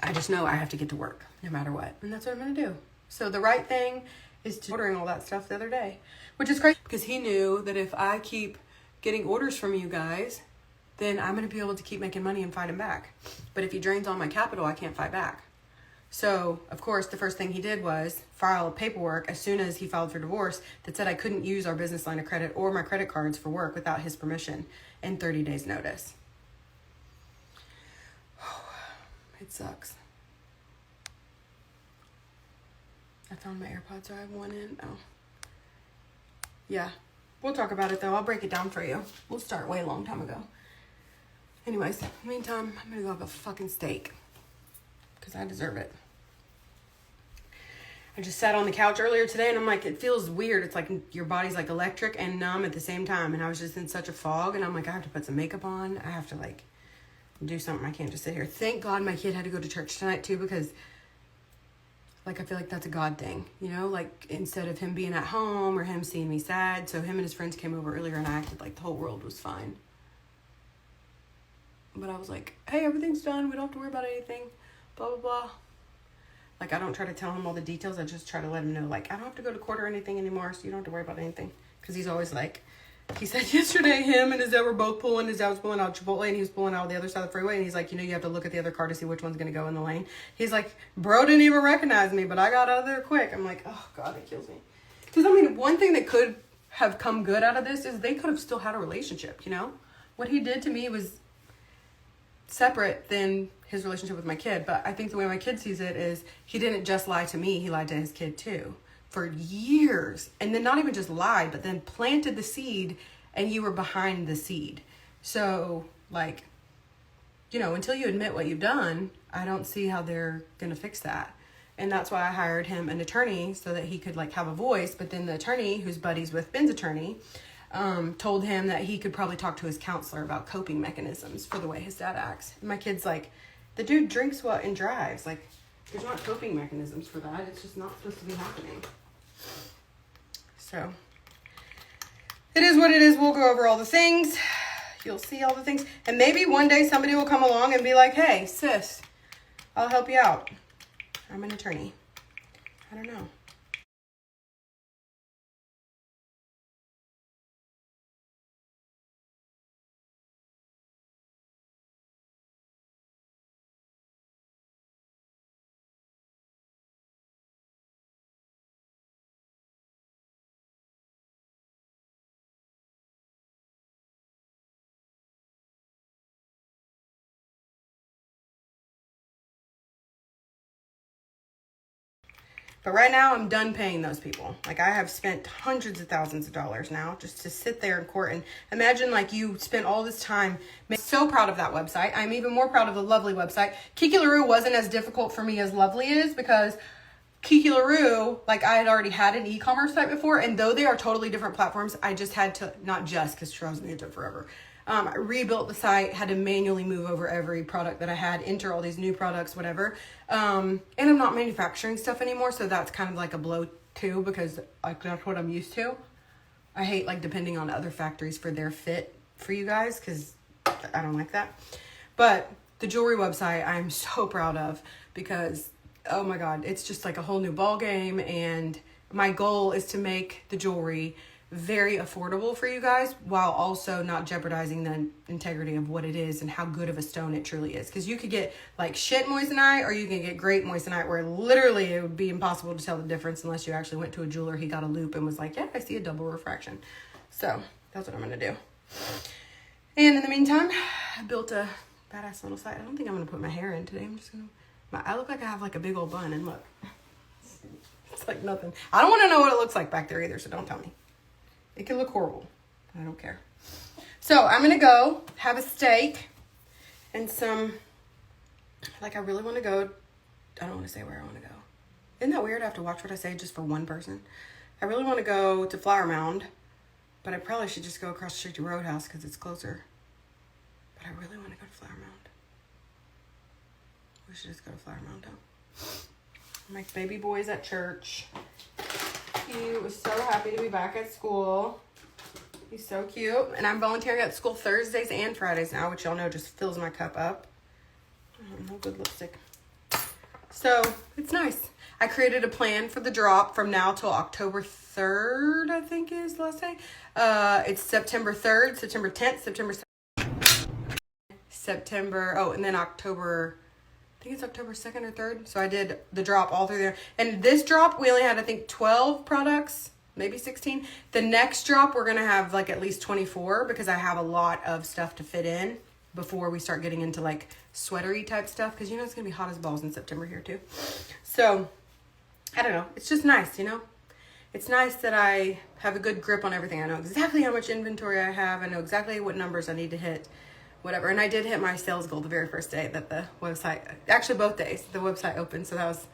I just know I have to get to work no matter what. And that's what I'm going to do. So the right thing is to ordering all that stuff the other day, which is crazy because he knew that if I keep getting orders from you guys, then I'm going to be able to keep making money and fight him back. But if he drains all my capital, I can't fight back. So, of course, the first thing he did was file paperwork as soon as he filed for divorce that said I couldn't use our business line of credit or my credit cards for work without his permission and 30 days notice. It sucks. I found my AirPods. Do I have one in? Oh. Yeah. We'll talk about it, though. I'll break it down for you. We'll start way a long time ago. Anyways, meantime, I'm going to go have a fucking steak. Because I deserve it. I just sat on the couch earlier today and I'm like, it feels weird. It's like your body's like electric and numb at the same time. And I was just in such a fog and I'm like, I have to put some makeup on. I have to like do something. I can't just sit here. Thank God my kid had to go to church tonight too, because like I feel like that's a God thing, you know, like instead of him being at home or him seeing me sad. So him and his friends came over earlier and I acted like the whole world was fine. But I was like, hey, everything's done. We don't have to worry about anything. Blah, blah, blah. Like, I don't try to tell him all the details. I just try to let him know, like, I don't have to go to court or anything anymore, so you don't have to worry about anything. Because he's always like, he said yesterday him and his dad were both pulling. His dad was pulling out Chipotle, and he was pulling out the other side of the freeway. And he's like, you know, you have to look at the other car to see which one's going to go in the lane. He's like, bro didn't even recognize me, but I got out of there quick. I'm like, oh, God, it kills me. Because, I mean, one thing that could have come good out of this is they could have still had a relationship, you know? What he did to me was separate than his relationship with my kid. But I think the way my kid sees it is he didn't just lie to me, he lied to his kid too for years. And then not even just lied, but then planted the seed and you were behind the seed. So like, you know, until you admit what you've done, I don't see how they're gonna fix that. And that's why I hired him an attorney so that he could like have a voice. But then the attorney, who's buddies with Ben's attorney, told him that he could probably talk to his counselor about coping mechanisms for the way his dad acts. And my kid's like, the dude drinks what and drives. Like, there's not coping mechanisms for that. It's just not supposed to be happening. So, it is what it is. We'll go over all the things. You'll see all the things. And maybe one day somebody will come along and be like, hey, sis, I'll help you out. I'm an attorney. I don't know. But right now, I'm done paying those people. Like, I have spent hundreds of thousands of dollars now just to sit there in court. And imagine, like, you spent all this time. I'm so proud of that website. I'm even more proud of the Lovely website. Kiki LaRue wasn't as difficult for me as Lovely is because Kiki LaRue, like, I had already had an e-commerce site before. And though they are totally different platforms, I just had to, not just because Charles knew it forever. I rebuilt the site, had to manually move over every product that I had, enter all these new products, whatever. And I'm not manufacturing stuff anymore, so that's kind of like a blow too, because like that's what I'm used to. I hate like depending on other factories for their fit for you guys, because I don't like that. But the jewelry website I'm so proud of because, oh my God, it's just like a whole new ball game. And my goal is to make the jewelry very affordable for you guys while also not jeopardizing the integrity of what it is and how good of a stone it truly is. Because you could get like shit moissanite or you can get great moissanite where literally it would be impossible to tell the difference unless you actually went to a jeweler, he got a loop and was like, yeah, I see a double refraction. So that's what I'm going to do. And in the meantime, I built a badass little site. I don't think I'm going to put my hair in today. I'm just going to, I look like I have like a big old bun and look, it's like nothing. I don't want to know what it looks like back there either, so don't tell me. It can look horrible. I don't care. So I'm going to go have a steak and some, like I really want to go, I don't want to say where I want to go. Isn't that weird? I have to watch what I say just for one person. I really want to go to Flower Mound, but I probably should just go across the street to Roadhouse because it's closer. But I really want to go to Flower Mound. We should just go to Flower Mound though. My baby boy's at church. He was so happy to be back at school. He's so cute. And I'm volunteering at school Thursdays and Fridays now, which y'all know just fills my cup up. No good lipstick. So it's nice. I created a plan for the drop from now till October 3rd, I think is the last day. It's September 3rd, September 10th, and then October, I think it's October 2nd or 3rd. So I did the drop all through there. And this drop, we only had, I think, 12 products, maybe 16. The next drop, we're going to have like at least 24 because I have a lot of stuff to fit in before we start getting into like sweatery type stuff. Because you know it's going to be hot as balls in September here too. So I don't know. It's just nice, you know? It's nice that I have a good grip on everything. I know exactly how much inventory I have. I know exactly what numbers I need to hit, whatever. And I did hit my sales goal the very first day that the website, actually both days, the website opened. So that was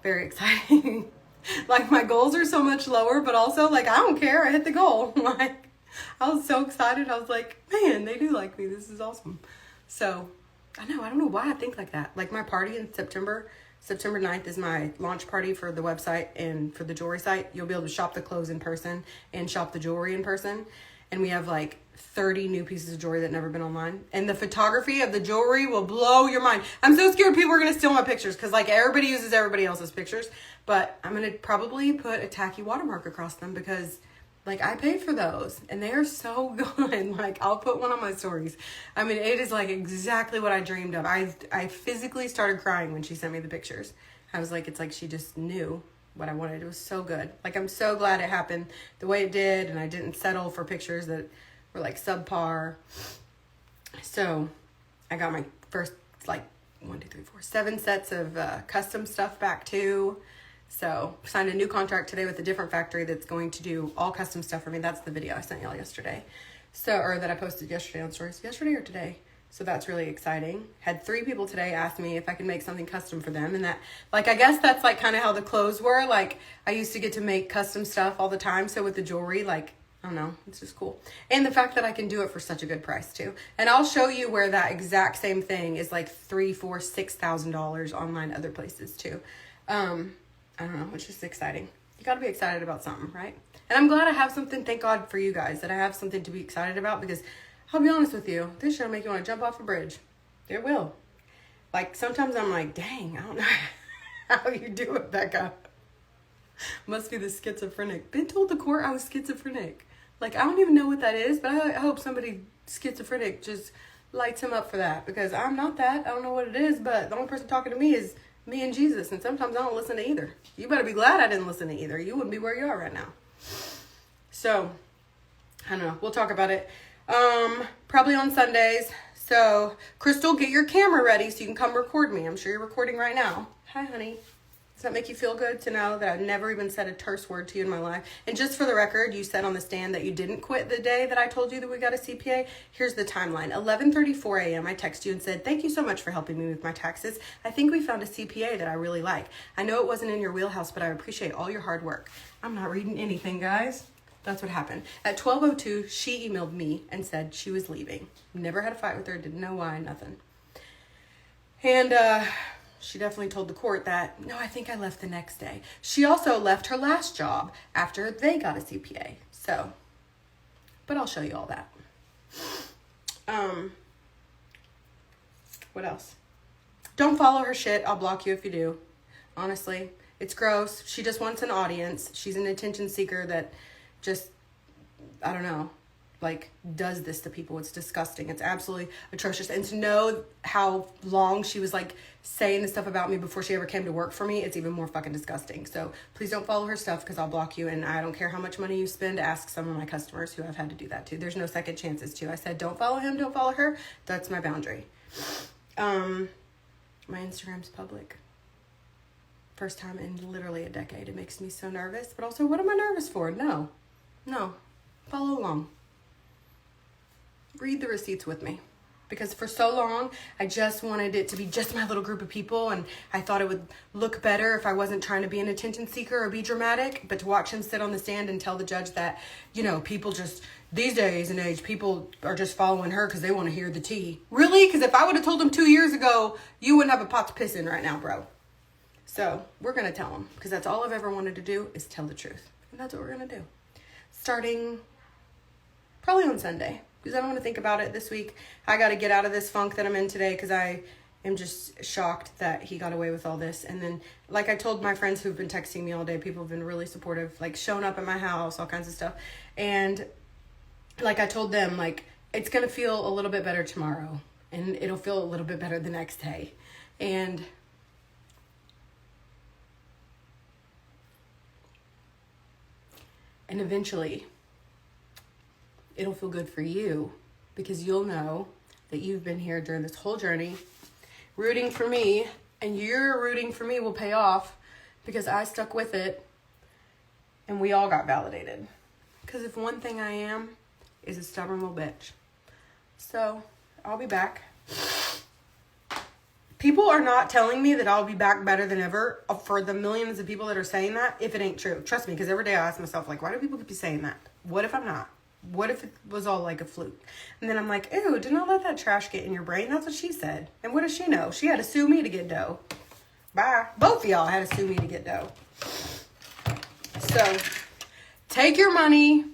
very exciting. Like my goals are so much lower, but also like, I don't care. I hit the goal. Like I was so excited. I was like, man, they do like me. This is awesome. So I don't know why I think like that. Like my party in September 9th is my launch party for the website and for the jewelry site. You'll be able to shop the clothes in person and shop the jewelry in person. And we have like 30 new pieces of jewelry that never been online. And the photography of the jewelry will blow your mind. I'm so scared people are going to steal my pictures because like everybody uses everybody else's pictures. But I'm going to probably put a tacky watermark across them because like I paid for those and they are so good. Like I'll put one on my stories. I mean, it is like exactly what I dreamed of. I physically started crying when she sent me the pictures. I was like, it's like she just knew what I wanted. It was so good. Like I'm so glad it happened the way it did. And I didn't settle for pictures that were like subpar. So I got my first like 7 sets of custom stuff back too. So signed a new contract today with a different factory that's going to do all custom stuff for me. That's the video I sent y'all yesterday. So, or that I posted yesterday on stories, yesterday or today. So that's really exciting. Had 3 people today ask me if I could make something custom for them. And that, like, I guess that's like kind of how the clothes were. Like I used to get to make custom stuff all the time. So with the jewelry, like, I don't know, it's just cool. And the fact that I can do it for such a good price too. And I'll show you where that exact same thing is like $3,000, $4,000, $6,000 online other places too. I don't know, it's just exciting. You got to be excited about something, right? And I'm glad I have something, thank God for you guys, that I have something to be excited about because I'll be honest with you, this shit'll make you want to jump off a bridge. It will. Like, sometimes I'm like, dang, I don't know how you do it, Becca. Must be the schizophrenic. Been told the court I was schizophrenic. Like, I don't even know what that is, but I hope somebody schizophrenic just lights him up for that because I'm not that. I don't know what it is, but the only person talking to me is me and Jesus, and sometimes I don't listen to either. You better be glad I didn't listen to either. You wouldn't be where you are right now. So, I don't know. We'll talk about it. Probably on Sundays. So, Crystal, get your camera ready so you can come record me. I'm sure you're recording right now. Hi, honey. Does that make you feel good to know that I've never even said a terse word to you in my life? And just for the record, you said on the stand that you didn't quit the day that I told you that we got a CPA. Here's the timeline. 11:34 a.m. I texted you and said, thank you so much for helping me with my taxes. I think we found a CPA that I really like. I know it wasn't in your wheelhouse, but I appreciate all your hard work. I'm not reading anything, guys. That's what happened. At 12:02, she emailed me and said she was leaving. Never had a fight with her. Didn't know why, nothing. And, she definitely told the court that, no, I think I left the next day. She also left her last job after they got a CPA. So, but I'll show you all that. What else? Don't follow her shit. I'll block you if you do. Honestly, it's gross. She just wants an audience. She's an attention seeker that just, I don't know, like does this to people. It's disgusting. It's absolutely atrocious. And to know how long she was like saying this stuff about me before she ever came to work for me, it's even more fucking disgusting. So please don't follow her stuff because I'll block you. And I don't care how much money you spend. Ask some of my customers who I've had to do that to. There's no second chances to. I said, don't follow him, don't follow her. That's my boundary. My Instagram's public. First time in literally a decade. It makes me so nervous. But also, what am I nervous for? No. Follow along. Read the receipts with me. Because for so long, I just wanted it to be just my little group of people. And I thought it would look better if I wasn't trying to be an attention seeker or be dramatic. But to watch him sit on the stand and tell the judge that, you know, people just, these days and age, people are just following her because they want to hear the tea. Really? Because if I would have told him 2 years ago, you wouldn't have a pot to piss in right now, bro. So we're going to tell him. Because that's all I've ever wanted to do is tell the truth. And that's what we're going to do. Starting probably on Sunday. Because I don't want to think about it this week. I got to get out of this funk that I'm in today because I am just shocked that he got away with all this. And then, like I told my friends who've been texting me all day, people have been really supportive, like showing up at my house, all kinds of stuff. And like I told them, like, it's going to feel a little bit better tomorrow, and it'll feel a little bit better the next day. And eventually it'll feel good for you, because you'll know that you've been here during this whole journey rooting for me, and your rooting for me will pay off because I stuck with it and we all got validated. Because if one thing I am is a stubborn little bitch. So I'll be back. People are not telling me that I'll be back better than ever, for the millions of people that are saying that, if it ain't true. Trust me, because every day I ask myself, like, why do people keep saying that? What if I'm not? What if it was all like a fluke? And then I'm like, ew, do not let that trash get in your brain. That's what she said. And what does she know? She had to sue me to get dough. Bye. Both of y'all had to sue me to get dough. So take your money,